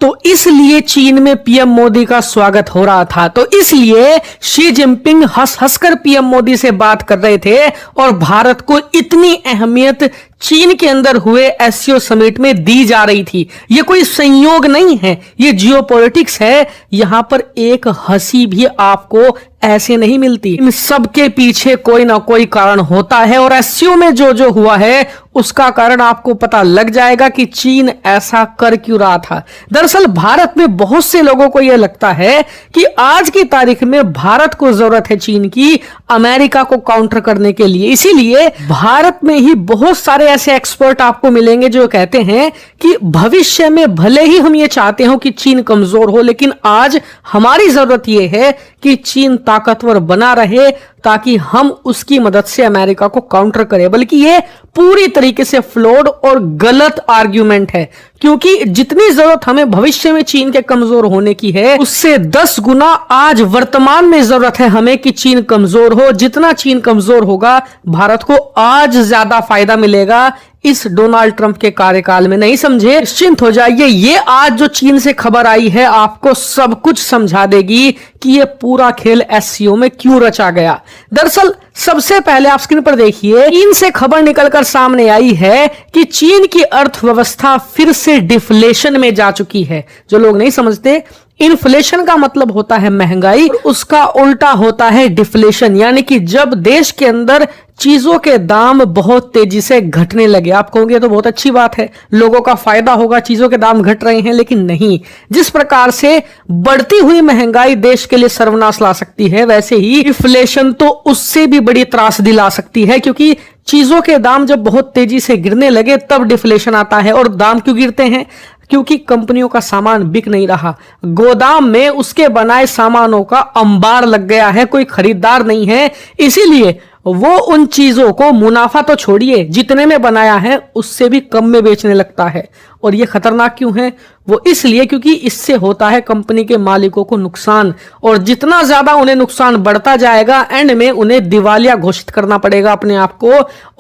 तो इसलिए चीन में पीएम मोदी का स्वागत हो रहा था। तो इसलिए शी जिनपिंग हंस हंसकर पीएम मोदी से बात कर रहे थे और भारत को इतनी अहमियत चीन के अंदर हुए एससीओ समिट में दी जा रही थी। ये कोई संयोग नहीं है, ये जियोपॉलिटिक्स है। यहां पर एक हंसी भी आपको ऐसे नहीं मिलती। इन सब के पीछे कोई ना कोई कारण होता है और एससीओ में जो जो हुआ है उसका कारण आपको पता लग जाएगा कि चीन ऐसा कर क्यों रहा था। दरअसल भारत में बहुत से लोगों को यह लगता है कि आज की तारीख में भारत को जरूरत है चीन की अमेरिका को काउंटर करने के लिए। इसीलिए भारत में ही बहुत सारे ऐसे एक्सपर्ट आपको मिलेंगे जो कहते हैं कि भविष्य में भले ही हम ये चाहते हो कि चीन कमजोर हो, लेकिन आज हमारी जरूरत यह है कि चीन ताकतवर बना रहे ताकि हम उसकी मदद से अमेरिका को काउंटर करें। बल्कि ये पूरी तरीके से फ्लॉड और गलत आर्ग्यूमेंट है, क्योंकि जितनी जरूरत हमें भविष्य में चीन के कमजोर होने की है उससे 10 गुना आज वर्तमान में जरूरत है हमें कि चीन कमजोर हो। जितना चीन कमजोर होगा भारत को आज ज्यादा फायदा मिलेगा इस डोनाल्ड ट्रंप के कार्यकाल में। नहीं समझे, निश्चिंत हो जाइए, ये आज जो चीन से खबर आई है आपको सब कुछ समझा देगी कि ये पूरा खेल एससीओ में क्यों रचा गया। दरअसल सबसे पहले आप स्क्रीन पर देखिए, चीन से खबर निकलकर सामने आई है कि चीन की अर्थव्यवस्था फिर से डिफ्लेशन में जा चुकी है। जो लोग नहीं समझते, इन्फ्लेशन का मतलब होता है महंगाई, उसका उल्टा होता है डिफ्लेशन, यानी कि जब देश के अंदर चीजों के दाम बहुत तेजी से घटने लगे। आप कहोगे तो बहुत अच्छी बात है, लोगों का फायदा होगा, चीजों के दाम घट रहे हैं, लेकिन नहीं। जिस प्रकार से बढ़ती हुई महंगाई देश के लिए सर्वनाश ला सकती है, वैसे ही इन्फ्लेशन तो उससे भी बड़ी त्रासदी ला सकती है, क्योंकि चीजों के दाम जब बहुत तेजी से गिरने लगे तब डिफ्लेशन आता है। और दाम क्यों गिरते हैं? क्योंकि कंपनियों का सामान बिक नहीं रहा, गोदाम में उसके बनाए सामानों का अंबार लग गया है, कोई खरीदार नहीं है। इसीलिए वो उन चीजों को मुनाफा तो छोड़िए, जितने में बनाया है उससे भी कम में बेचने लगता है। और ये खतरनाक क्यों है? वो इसलिए क्योंकि इससे होता है कंपनी के मालिकों को नुकसान, और जितना ज्यादा उन्हें नुकसान बढ़ता जाएगा एंड में उन्हें दिवालिया घोषित करना पड़ेगा अपने आप को,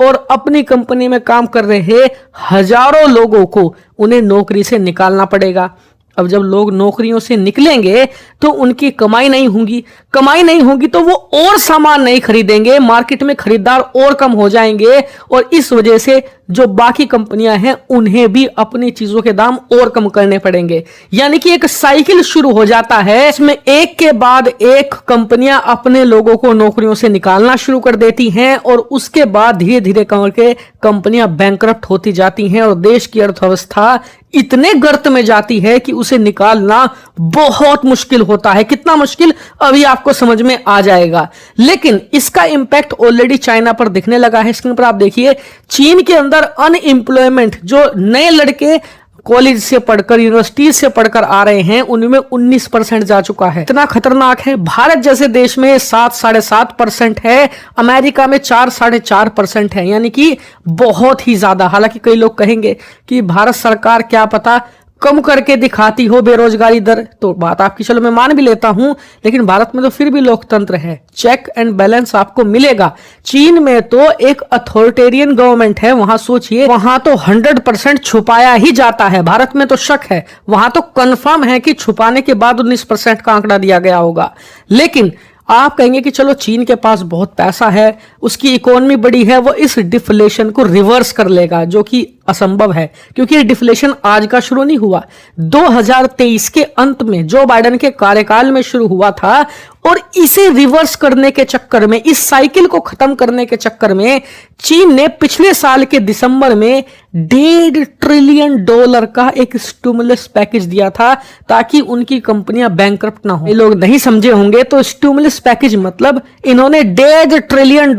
और अपनी कंपनी में काम कर रहे हजारों लोगों को उन्हें नौकरी से निकालना पड़ेगा। अब जब लोग नौकरियों से निकलेंगे तो उनकी कमाई नहीं होगी तो वो और सामान नहीं खरीदेंगे, मार्केट में खरीदार और कम हो जाएंगे, और इस वजह से जो बाकी कंपनियां हैं उन्हें भी अपनी चीजों के दाम और कम करने पड़ेंगे। यानी कि एक साइकिल शुरू हो जाता है, इसमें एक के बाद एक कंपनियां अपने लोगों को नौकरियों से निकालना शुरू कर देती हैं, और उसके बाद धीरे धीरे करके कंपनियां बैंकरप्ट होती जाती हैं और देश की अर्थव्यवस्था इतने गर्त में जाती है कि उसे निकालना बहुत मुश्किल होता है। कितना मुश्किल अभी आपको समझ में आ जाएगा। लेकिन इसका इंपैक्ट ऑलरेडी चाइना पर दिखने लगा है। स्क्रीन पर आप देखिए, चीन के अंदर अनएम्प्लॉयमेंट, जो नए लड़के कॉलेज से पढ़कर यूनिवर्सिटी से पढ़कर आ रहे हैं, उनमें 19% जा चुका है। इतना खतरनाक है। भारत जैसे देश में 7-7.5% है, अमेरिका में 4-4.5% है, यानी कि बहुत ही ज्यादा। हालांकि कई लोग कहेंगे कि भारत सरकार क्या पता कम करके दिखाती हो बेरोजगारी दर, तो बात आपकी चलो मैं मान भी लेता हूं, लेकिन भारत में तो फिर भी लोकतंत्र है, चेक एंड बैलेंस आपको मिलेगा। चीन में तो एक अथॉरिटेरियन गवर्नमेंट है, वहां सोचिए, वहां तो 100% छुपाया ही जाता है। भारत में तो शक है, वहां तो कंफर्म है कि छुपाने के बाद 19% का आंकड़ा दिया गया होगा। लेकिन आप कहेंगे कि चलो चीन के पास बहुत पैसा है, उसकी इकोनॉमी बड़ी है, वो इस डिफ्लेशन को रिवर्स कर लेगा, जो कि असंभव है, क्योंकि ये डिफ्लेशन आज का शुरू नहीं हुआ। 2023 के अंत में जो बाइडेन के कार्यकाल में शुरू हुआ था, और इसे रिवर्स करने के चक्कर में, इस साइकिल को खत्म करने के चक्कर में चीन ने पिछले साल के दिसंबर में $1.5 ट्रिलियन का एक स्टिमुलस पैकेज दिया था ताकि उनकी कंपनियां बैंकरप्ट ना हो। ये लोग नहीं समझे होंगे, तो स्टिमुलस पैकेज मतलब इन्होंने $1.5 ट्रिलियन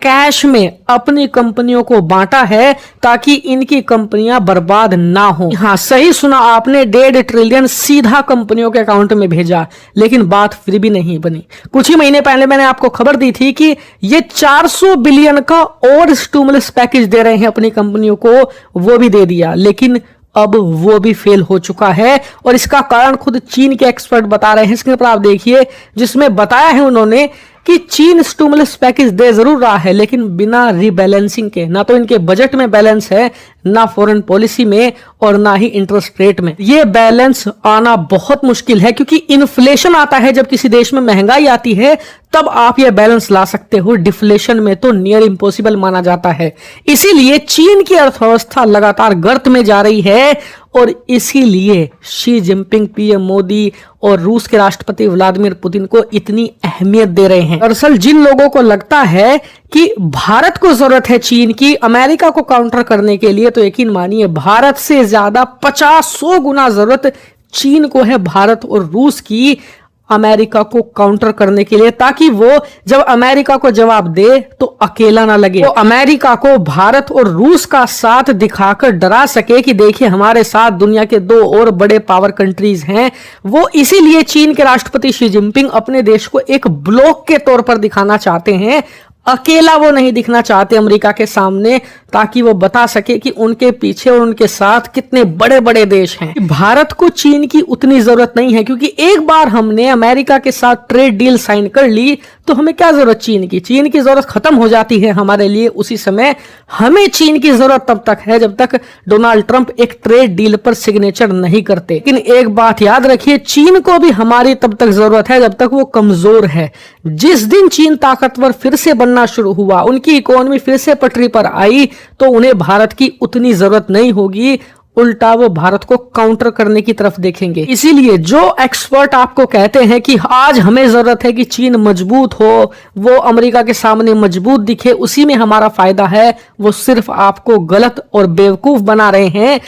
कैश में अपनी कंपनियों को बांटा है ताकि इनकी कंपनियां बर्बाद ना हो। हाँ, सही सुना आपने, $1.5 ट्रिलियन सीधा कंपनियों के अकाउंट में भेजा, लेकिन बात फिर भी नहीं बनी। कुछ ही महीने पहले मैंने आपको खबर दी थी कि ये 400 बिलियन का और स्टिमुलस पैकेज दे रहे हैं अपनी कंपनियों को, वो भी दे दिया, लेकिन अब वो भी फेल हो चुका है। और इसका कारण खुद चीन के एक्सपर्ट बता रहे हैं। स्क्रीन पर आप देखिए, जिसमें बताया है उन्होंने कि चीन स्टिमुलस पैकेज दे जरूर रहा है, लेकिन बिना रिबैलेंसिंग के। ना तो इनके बजट में बैलेंस है, ना फॉरेन पॉलिसी में और ना ही इंटरेस्ट रेट में। ये बैलेंस आना बहुत मुश्किल है, क्योंकि इन्फ्लेशन आता है जब किसी देश में महंगाई आती है, तब आप ये बैलेंस ला सकते हो। डिफ्लेशन में तो नियर इम्पॉसिबल माना जाता है। इसीलिए चीन की अर्थव्यवस्था लगातार गर्त में जा रही है और इसीलिए शी जिनपिंग पीएम मोदी और रूस के राष्ट्रपति व्लादिमीर पुतिन को इतनी अहमियत दे रहे हैं। दरअसल जिन लोगों को लगता है कि भारत को जरूरत है चीन की अमेरिका को काउंटर करने के लिए, तो यकीन मानिए भारत से ज्यादा 50-100 गुना जरूरत चीन को है भारत और रूस की अमेरिका को काउंटर करने के लिए, ताकि वो जब अमेरिका को जवाब दे तो अकेला ना लगे। तो अमेरिका को भारत और रूस का साथ दिखाकर डरा सके कि देखिए हमारे साथ दुनिया के 2 और बड़े पावर कंट्रीज हैं। वो इसीलिए चीन के राष्ट्रपति शी जिनपिंग अपने देश को एक ब्लॉक के तौर पर दिखाना चाहते हैं। अकेला वो नहीं दिखना चाहते अमेरिका के सामने, ताकि वो बता सके कि उनके पीछे और उनके साथ कितने बड़े बड़े देश हैं। भारत को चीन की उतनी जरूरत नहीं है, क्योंकि एक बार हमने अमेरिका के साथ ट्रेड डील साइन कर ली तो हमें क्या जरूरत चीन की। चीन की जरूरत खत्म हो जाती है हमारे लिए उसी समय। हमें चीन की जरूरत तब तक है जब तक डोनाल्ड ट्रंप एक ट्रेड डील पर सिग्नेचर नहीं करते। लेकिन एक बात याद रखिए, चीन को भी हमारी तब तक जरूरत है जब तक वो कमजोर है। जिस दिन चीन ताकतवर फिर से बनना शुरू हुआ, उनकी इकोनॉमी फिर से पटरी पर आई, तो उन्हें भारत की उतनी जरूरत नहीं होगी, उल्टा वो भारत को काउंटर करने की तरफ देखेंगे। इसीलिए जो एक्सपर्ट आपको कहते हैं कि आज हमें जरूरत है कि चीन मजबूत हो, वो अमेरिका के सामने मजबूत दिखे, उसी में हमारा फायदा है, वो सिर्फ आपको गलत और बेवकूफ बना रहे हैं।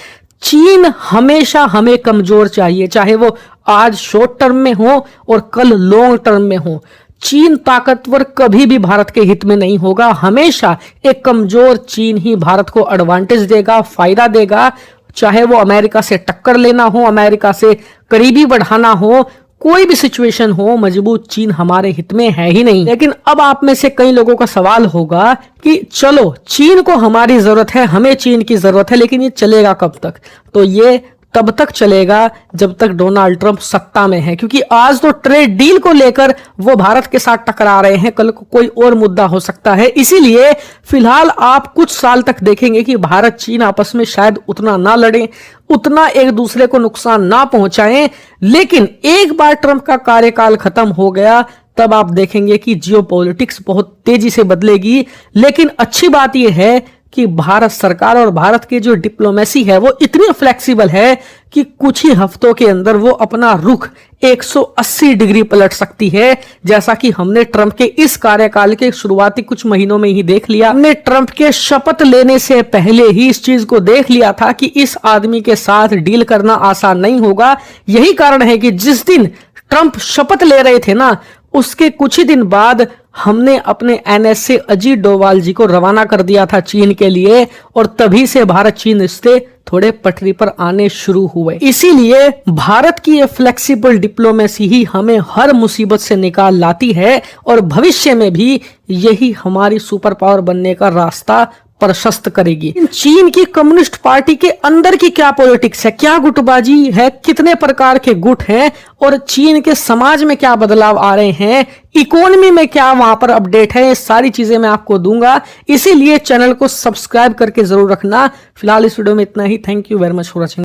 चीन हमेशा हमें कमजोर चाहिए, चाहे वो आज शॉर्ट टर्म में हो और कल लॉन्ग टर्म में हो। चीन ताकतवर कभी भी भारत के हित में नहीं होगा। हमेशा एक कमजोर चीन ही भारत को एडवांटेज देगा, फायदा देगा। चाहे वो अमेरिका से टक्कर लेना हो, अमेरिका से करीबी बढ़ाना हो, कोई भी सिचुएशन हो, मजबूत चीन हमारे हित में है ही नहीं। लेकिन अब आप में से कई लोगों का सवाल होगा कि चलो चीन को हमारी जरूरत है, हमें चीन की जरूरत है, लेकिन ये चलेगा कब तक? तो ये तब तक चलेगा जब तक डोनाल्ड ट्रंप सत्ता में है, क्योंकि आज तो ट्रेड डील को लेकर वो भारत के साथ टकरा रहे हैं, कल को कोई और मुद्दा हो सकता है। इसीलिए फिलहाल आप कुछ साल तक देखेंगे कि भारत चीन आपस में शायद उतना ना लड़े, उतना एक दूसरे को नुकसान ना पहुंचाएं। लेकिन एक बार ट्रंप का कार्यकाल खत्म हो गया, तब आप देखेंगे कि जियोपॉलिटिक्स बहुत तेजी से बदलेगी। लेकिन अच्छी बात यह है कि भारत सरकार और भारत की जो डिप्लोमेसी है वो इतनी फ्लेक्सिबल है कि कुछ ही हफ्तों के अंदर वो अपना रुख 180 डिग्री पलट सकती है, जैसा कि हमने ट्रंप के इस कार्यकाल के शुरुआती कुछ महीनों में ही देख लिया। हमने ट्रंप के शपथ लेने से पहले ही इस चीज को देख लिया था कि इस आदमी के साथ डील करना आसान नहीं होगा। यही कारण है कि जिस दिन ट्रंप शपथ ले रहे थे ना, उसके कुछ ही दिन बाद हमने अपने एनएसए अजीत डोवाल जी को रवाना कर दिया था चीन के लिए, और तभी से भारत चीन रिश्ते थोड़े पटरी पर आने शुरू हुए। इसीलिए भारत की ये फ्लेक्सिबल डिप्लोमेसी ही हमें हर मुसीबत से निकाल लाती है, और भविष्य में भी यही हमारी सुपर पावर बनने का रास्ता प्रशस्त करेगी। चीन की कम्युनिस्ट पार्टी के अंदर की क्या पॉलिटिक्स है, क्या गुटबाजी है, कितने प्रकार के गुट हैं, और चीन के समाज में क्या बदलाव आ रहे हैं, इकोनॉमी में क्या वहां पर अपडेट है, ये सारी चीजें मैं आपको दूंगा। इसीलिए चैनल को सब्सक्राइब करके जरूर रखना। फिलहाल इस वीडियो में इतना ही। Thank you very much for watching.